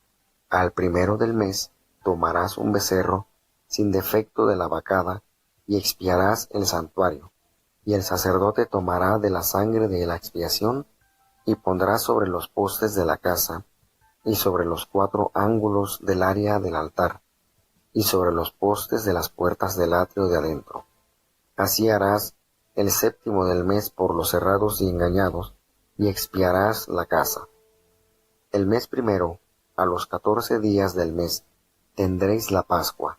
al primero del mes, tomarás un becerro sin defecto de la vacada, y expiarás el santuario, y el sacerdote tomará de la sangre de la expiación, y pondrá sobre los postes de la casa, y sobre los 4 ángulos del área del altar, y sobre los postes de las puertas del atrio de adentro. Así harás el séptimo del mes por los cerrados y engañados, y expiarás la casa. El mes primero, a los 14 días del mes, tendréis la Pascua,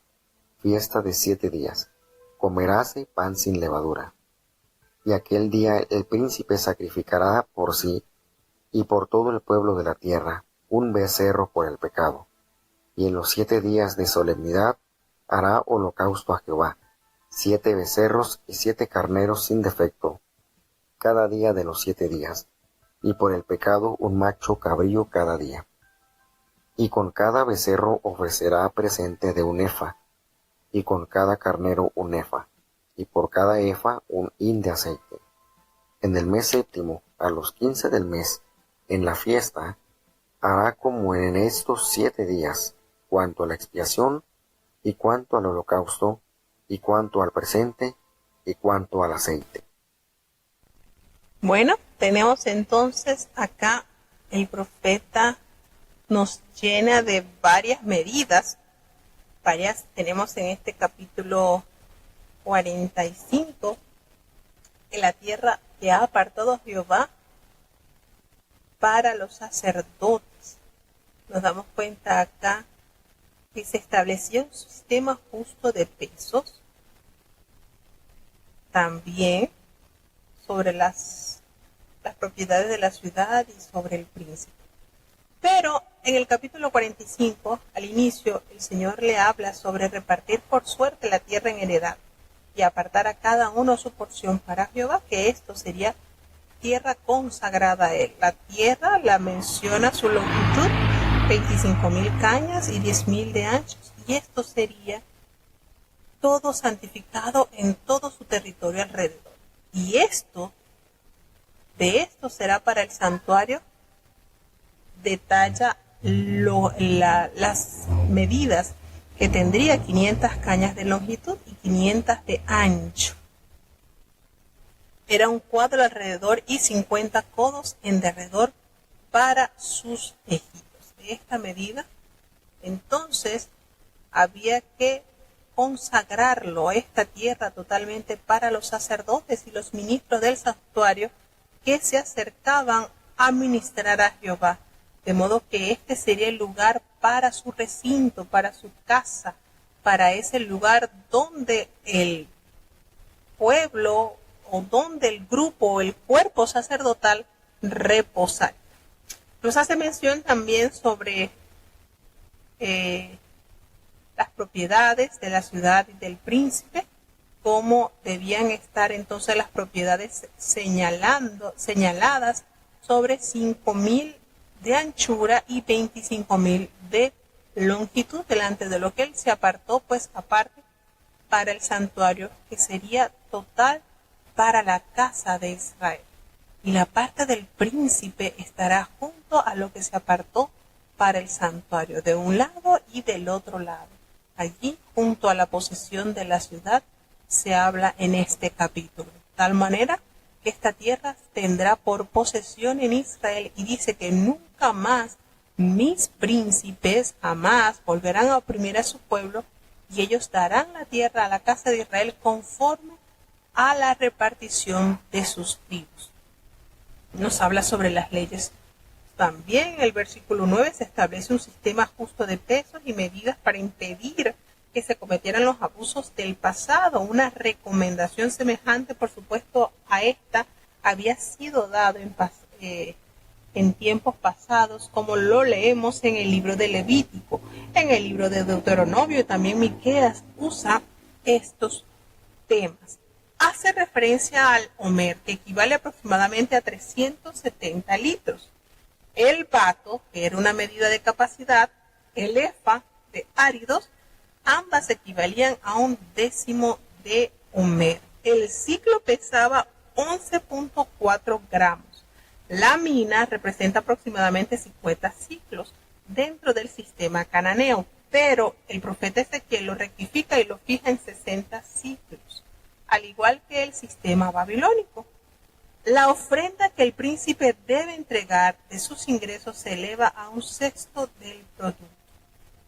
fiesta de 7 días. Comeráse pan sin levadura. Y aquel día el príncipe sacrificará por sí y por todo el pueblo de la tierra un becerro por el pecado. Y en los 7 días de solemnidad hará holocausto a Jehová, 7 becerros y 7 carneros sin defecto, cada día de los 7 días, y por el pecado un macho cabrío cada día. Y con cada becerro ofrecerá presente de un efa, y con cada carnero un efa, y por cada efa un hin de aceite. En el mes séptimo, a los 15 del mes, en la fiesta, hará como en estos 7 días, cuanto a la expiación, y cuanto al holocausto, y cuanto al presente, y cuanto al aceite. Bueno, tenemos entonces acá el profeta nos llena de varias medidas. Tenemos en este capítulo 45 que la tierra que ha apartado Jehová para los sacerdotes. Nos damos cuenta acá que se estableció un sistema justo de pesos, también sobre las propiedades de la ciudad y sobre el príncipe. Pero en el capítulo 45, al inicio, el Señor le habla sobre repartir por suerte la tierra en heredad y apartar a cada uno su porción para Jehová, que esto sería tierra consagrada a él. La tierra la menciona su longitud, 25,000 cañas y 10,000 de anchos, y esto sería todo santificado en todo su territorio alrededor. Y de esto será para el santuario, detalla las medidas, que tendría 500 cañas de longitud y 500 de ancho. Era un cuadro alrededor y 50 codos en derredor para sus ejidos. De esta medida, entonces, había que consagrarlo, esta tierra, totalmente para los sacerdotes y los ministros del santuario que se acercaban a ministrar a Jehová. De modo que este sería el lugar para su recinto, para su casa, para ese lugar donde el pueblo o donde el grupo o el cuerpo sacerdotal reposar. Nos hace mención también sobre las propiedades de la ciudad y del príncipe, cómo debían estar entonces las propiedades señaladas sobre 5,000 de anchura y 25,000 de longitud, delante de lo que él se apartó, pues aparte para el santuario, que sería total para la casa de Israel. Y la parte del príncipe estará junto a lo que se apartó para el santuario, de un lado y del otro lado. Allí, junto a la posesión de la ciudad, se habla en este capítulo. De tal manera que esta tierra tendrá por posesión en Israel, y dice que nunca más mis príncipes jamás volverán a oprimir a su pueblo, y ellos darán la tierra a la casa de Israel conforme a la repartición de sus tribus. Nos habla sobre las leyes. También en el versículo 9 se establece un sistema justo de pesos y medidas para impedir que se cometieran los abusos del pasado. Una recomendación semejante, por supuesto, a esta había sido dado en tiempos pasados, como lo leemos en el libro de Levítico, en el libro de Deuteronomio. También Miqueas usa estos temas. Hace referencia al homer, que equivale aproximadamente a 370 litros. El bato, que era una medida de capacidad, el efa de áridos, ambas equivalían a 1/10 de homer. El ciclo pesaba 11.4 gramos. La mina representa aproximadamente 50 ciclos dentro del sistema cananeo, pero el profeta Ezequiel lo rectifica y lo fija en 60 ciclos, al igual que el sistema babilónico. La ofrenda que el príncipe debe entregar de sus ingresos se eleva a un sexto del producto.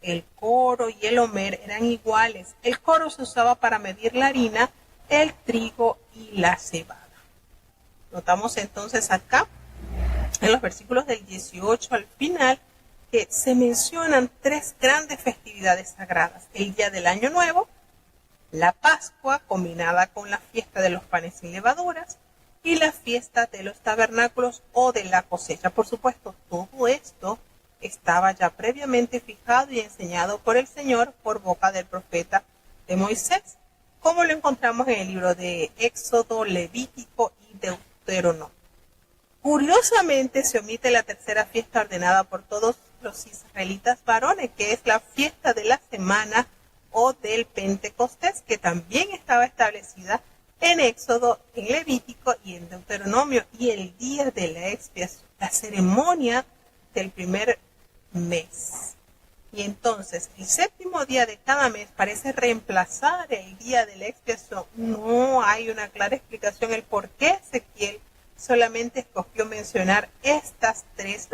El coro y el homer eran iguales. El coro se usaba para medir la harina, el trigo y la cebada. Notamos entonces acá, en los versículos del 18 al final, que se mencionan tres grandes festividades sagradas: el día del Año Nuevo, la Pascua combinada con la fiesta de los panes sin levaduras y la fiesta de los tabernáculos o de la cosecha. Por supuesto, todo esto estaba ya previamente fijado y enseñado por el Señor por boca del profeta de Moisés, como lo encontramos en el libro de Éxodo, Levítico y Deuteronomio. Curiosamente se omite la tercera fiesta ordenada por todos los israelitas varones, que es la fiesta de la semana o del Pentecostés, que también estaba establecida en Éxodo, en Levítico y en Deuteronomio, y el día de la expiación, la ceremonia del primer mes. Y entonces el séptimo día de cada mes parece reemplazar el día de la expiación. No hay una clara explicación el por qué Ezequiel solamente escogió mencionar estas tres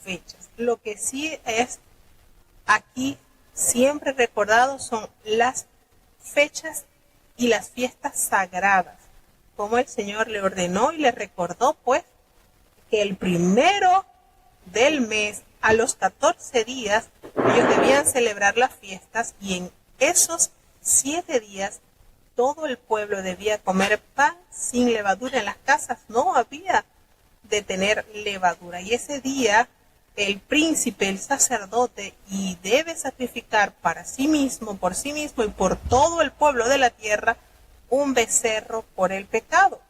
fechas. Lo que sí es aquí siempre recordado son las fechas y las fiestas sagradas, como el Señor le ordenó y le recordó, pues, que el primero del mes, a los 14 días, ellos debían celebrar las fiestas, y en esos 7 días todo el pueblo debía comer pan sin levadura. En las casas no había de tener levadura, y ese día el príncipe, el sacerdote, y debe sacrificar para sí mismo, por sí mismo y por todo el pueblo de la tierra, un becerro por el pecado.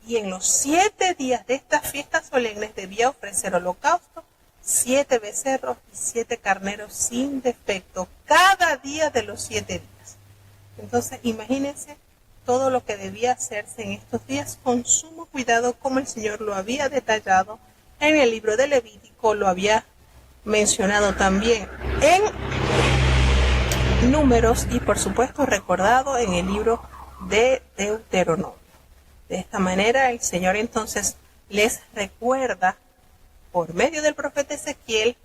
Y en los 7 días de estas fiestas solemnes debía ofrecer holocausto, 7 becerros y 7 carneros sin defecto, cada día de los 7 días. Entonces, imagínense todo lo que debía hacerse en estos días con sumo cuidado, como el Señor lo había detallado en el libro de Levítico, lo había mencionado también en Números y por supuesto recordado en el libro de Deuteronomio. De esta manera el Señor entonces les recuerda por medio del profeta Ezequiel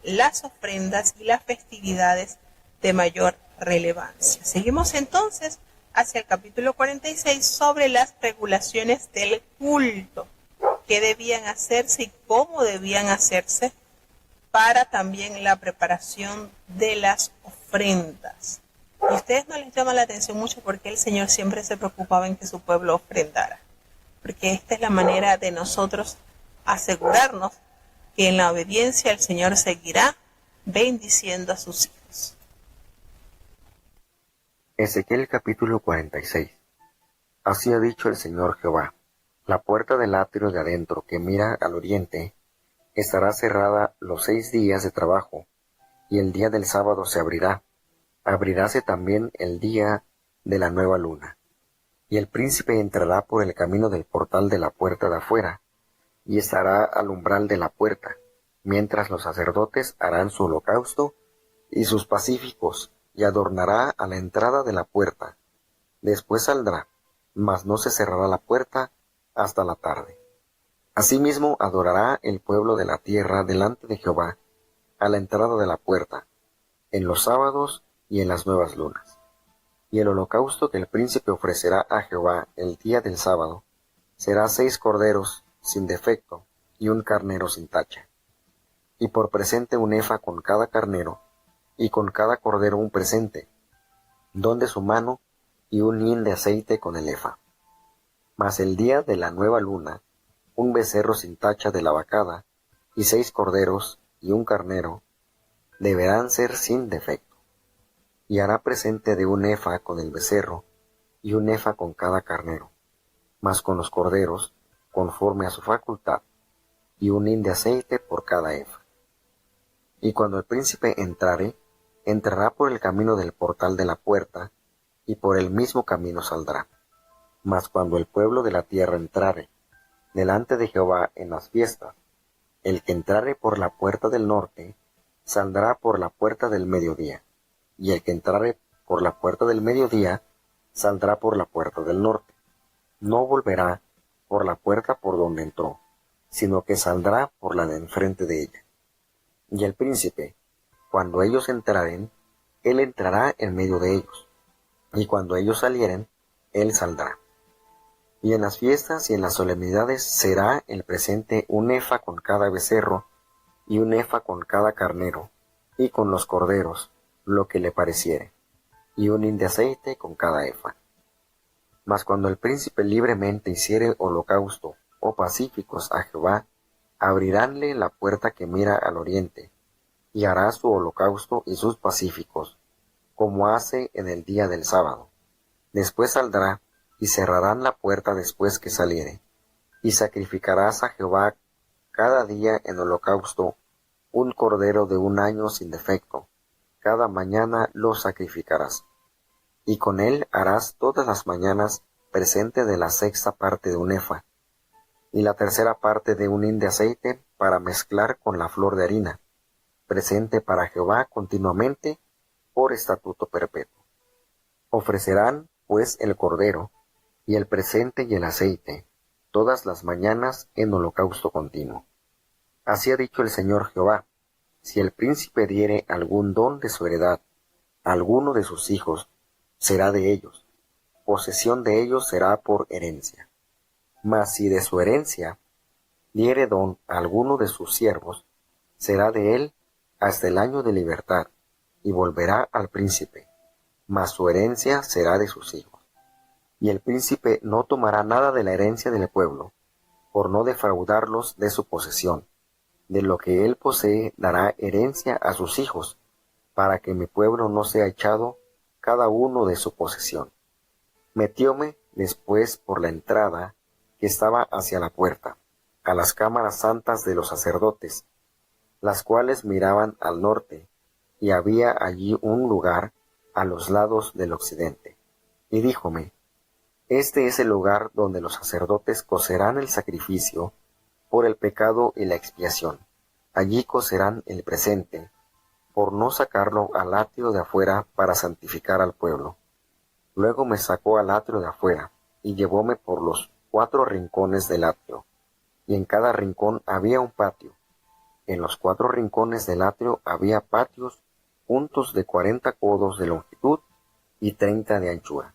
las ofrendas y las festividades de mayor relevancia. Seguimos entonces hacia el capítulo 46 sobre las regulaciones del culto, qué debían hacerse y cómo debían hacerse, para también la preparación de las ofrendas. Y a ustedes no les llama la atención mucho porque el Señor siempre se preocupaba en que su pueblo ofrendara, porque esta es la manera de nosotros asegurarnos que en la obediencia el Señor seguirá bendiciendo a sus hijos. Ezequiel capítulo 46. Así ha dicho el Señor Jehová: la puerta del atrio de adentro que mira al oriente estará cerrada los 6 días de trabajo, y el día del sábado se abrirá. Abriráse también el día de la nueva luna. Y el príncipe entrará por el camino del portal de la puerta de afuera, y estará al umbral de la puerta, mientras los sacerdotes harán su holocausto y sus pacíficos, y adornará a la entrada de la puerta. Después saldrá, mas no se cerrará la puerta hasta la tarde. Asimismo adorará el pueblo de la tierra delante de Jehová a la entrada de la puerta, en los sábados y en las nuevas lunas. Y el holocausto que el príncipe ofrecerá a Jehová el día del sábado será 6 corderos sin defecto y un carnero sin tacha. Y por presente un efa con cada carnero, y con cada cordero un presente, don de su mano, y un hin de aceite con el efa. Mas el día de la nueva luna, un becerro sin tacha de la vacada, y 6 corderos y un carnero, deberán ser sin defecto. Y hará presente de un efa con el becerro, y un efa con cada carnero, mas con los corderos, conforme a su facultad, y un hin de aceite por cada efa. Y cuando el príncipe entrare, entrará por el camino del portal de la puerta, y por el mismo camino saldrá. Mas cuando el pueblo de la tierra entrare delante de Jehová en las fiestas, el que entrare por la puerta del norte, saldrá por la puerta del mediodía, y el que entrare por la puerta del mediodía, saldrá por la puerta del norte. No volverá por la puerta por donde entró, sino que saldrá por la de enfrente de ella. Y el príncipe, cuando ellos entraren, él entrará en medio de ellos, y cuando ellos salieren, él saldrá. Y en las fiestas y en las solemnidades será el presente un efa con cada becerro, y un efa con cada carnero, y con los corderos, lo que le pareciere, y un hin de aceite con cada efa. Mas cuando el príncipe libremente hiciere holocausto o pacíficos a Jehová, abriránle la puerta que mira al oriente, y hará su holocausto y sus pacíficos, como hace en el día del sábado. Después saldrá, y cerrarán la puerta después que saliere, y sacrificarás a Jehová cada día en holocausto un cordero de 1 año sin defecto, cada mañana lo sacrificarás. Y con él harás todas las mañanas presente de la 6ª parte de un efa, y la 3ª parte de un hin de aceite para mezclar con la flor de harina, presente para Jehová continuamente por estatuto perpetuo. Ofrecerán, pues, el cordero, y el presente y el aceite, todas las mañanas en holocausto continuo. Así ha dicho el Señor Jehová: si el príncipe diere algún don de su heredad a alguno de sus hijos, será de ellos, posesión de ellos será por herencia. Mas si de su herencia diere don a alguno de sus siervos, será de él hasta el año de libertad, y volverá al príncipe, mas su herencia será de sus hijos. Y el príncipe no tomará nada de la herencia del pueblo, por no defraudarlos de su posesión. De lo que él posee dará herencia a sus hijos, para que mi pueblo no sea echado cada uno de su posesión. Metióme después por la entrada que estaba hacia la puerta, a las cámaras santas de los sacerdotes, las cuales miraban al norte, y había allí un lugar a los lados del occidente. Y díjome: este es el lugar donde los sacerdotes cocerán el sacrificio por el pecado y la expiación. Allí cocerán el presente, por no sacarlo al atrio de afuera para santificar al pueblo. Luego me sacó al atrio de afuera, y llevóme por los 4 rincones del atrio, y en cada rincón había un patio. En los 4 rincones del atrio había patios juntos de 40 codos de longitud y 30 de anchura.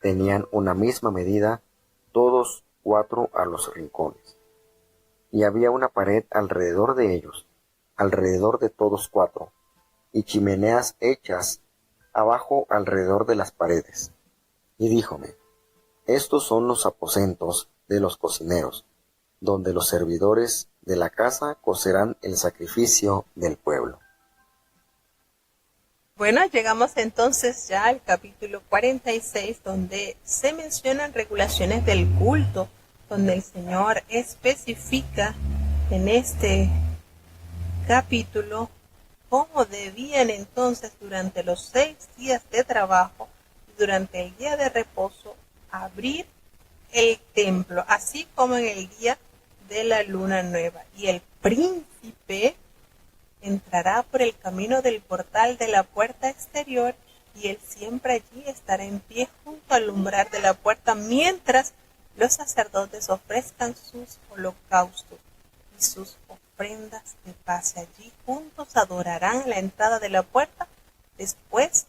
Tenían una misma medida, todos 4 a los rincones. Y había una pared alrededor de ellos, alrededor de todos 4, y chimeneas hechas abajo alrededor de las paredes. Y díjome: estos son los aposentos de los cocineros, donde los servidores de la casa cocerán el sacrificio del pueblo. Bueno, llegamos entonces ya al capítulo 46, donde se mencionan regulaciones del culto, donde el Señor especifica en este capítulo cómo debían entonces durante los 6 días de trabajo y durante el día de reposo abrir el templo, así como en el día de la luna nueva. Y el príncipe entrará por el camino del portal de la puerta exterior, y él siempre allí estará en pie junto al umbral de la puerta mientras los sacerdotes ofrezcan sus holocaustos y sus ofrendas de paz. Allí juntos adorarán a la entrada de la puerta después,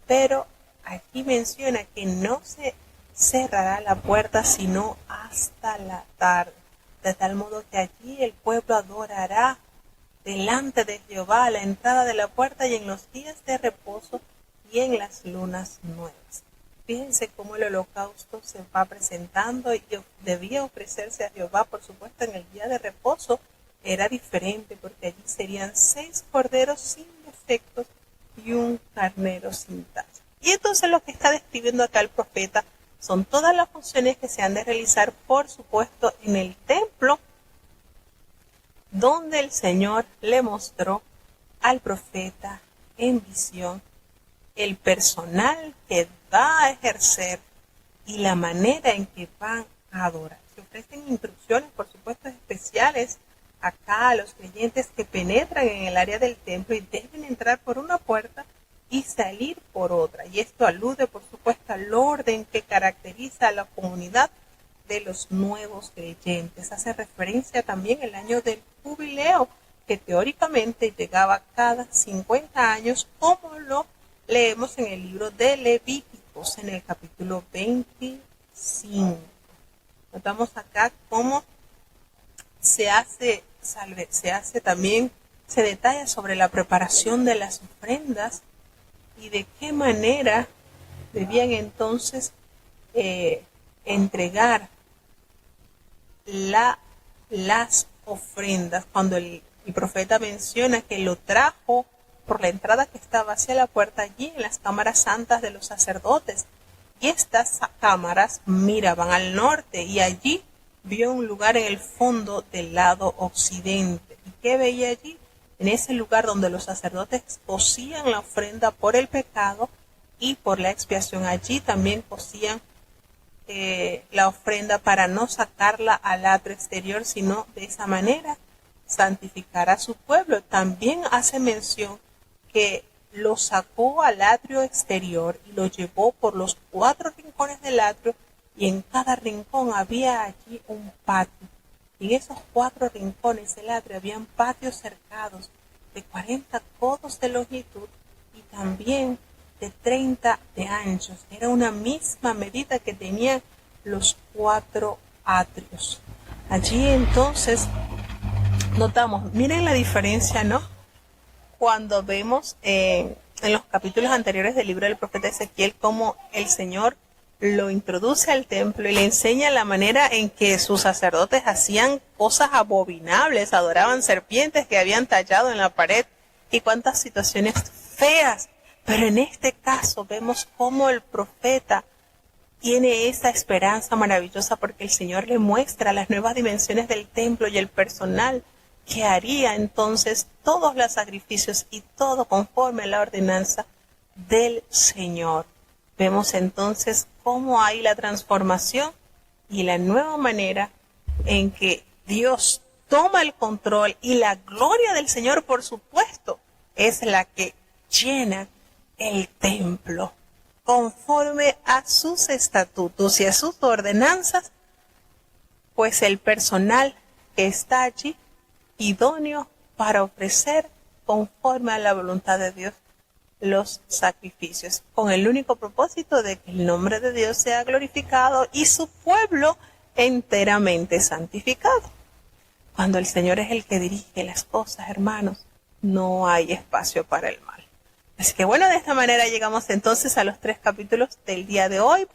pero aquí menciona que no se cerrará la puerta sino hasta la tarde, de tal modo que allí el pueblo adorará delante de Jehová a la entrada de la puerta y en los días de reposo y en las lunas nuevas. Fíjense cómo el holocausto se va presentando y debía ofrecerse a Jehová, por supuesto, en el día de reposo. Era diferente porque allí serían 6 corderos sin defectos y un carnero sin tacha. Y entonces lo que está describiendo acá el profeta son todas las funciones que se han de realizar, por supuesto, en el templo, donde el Señor le mostró al profeta en visión el personal que va a ejercer y la manera en que van a adorar. Se ofrecen instrucciones, por supuesto, especiales acá a los creyentes que penetran en el área del templo y deben entrar por una puerta y salir por otra. Y esto alude, por supuesto, al orden que caracteriza a la comunidad de los nuevos creyentes. Hace referencia también al año del jubileo, que teóricamente llegaba cada 50 años, como lo leemos en el libro de Levíticos, en el capítulo 25. Notamos acá cómo se detalla sobre la preparación de las ofrendas y de qué manera debían entonces entregar las ofrendas. Cuando el profeta menciona que lo trajo por la entrada que estaba hacia la puerta, allí en las cámaras santas de los sacerdotes, y estas cámaras miraban al norte, y allí vio un lugar en el fondo del lado occidente. ¿Y qué veía allí? En ese lugar donde los sacerdotes cocían la ofrenda por el pecado y por la expiación, allí también cocían la ofrenda para no sacarla al atrio exterior, sino de esa manera santificar a su pueblo. También hace mención que lo sacó al atrio exterior y lo llevó por los 4 rincones del atrio, y en cada rincón había allí un patio. Y en esos 4 rincones del atrio habían patios cercados de 40 codos de longitud y también de 30 de anchos. Era una misma medida que tenían los 4 atrios. Allí entonces notamos, miren la diferencia, ¿no? Cuando vemos en los capítulos anteriores del libro del profeta Ezequiel cómo el Señor lo introduce al templo y le enseña la manera en que sus sacerdotes hacían cosas abominables, adoraban serpientes que habían tallado en la pared y cuántas situaciones feas. Pero en este caso vemos cómo el profeta tiene esa esperanza maravillosa, porque el Señor le muestra las nuevas dimensiones del templo y el personal que haría entonces todos los sacrificios y todo conforme a la ordenanza del Señor. Vemos entonces cómo hay la transformación y la nueva manera en que Dios toma el control, y la gloria del Señor, por supuesto, es la que llena el templo conforme a sus estatutos y a sus ordenanzas, pues el personal que está allí idóneo para ofrecer conforme a la voluntad de Dios los sacrificios, con el único propósito de que el nombre de Dios sea glorificado y su pueblo enteramente santificado. Cuando el Señor es el que dirige las cosas, hermanos, no hay espacio para el mal. Así que bueno, de esta manera llegamos entonces a los 3 capítulos del día de hoy.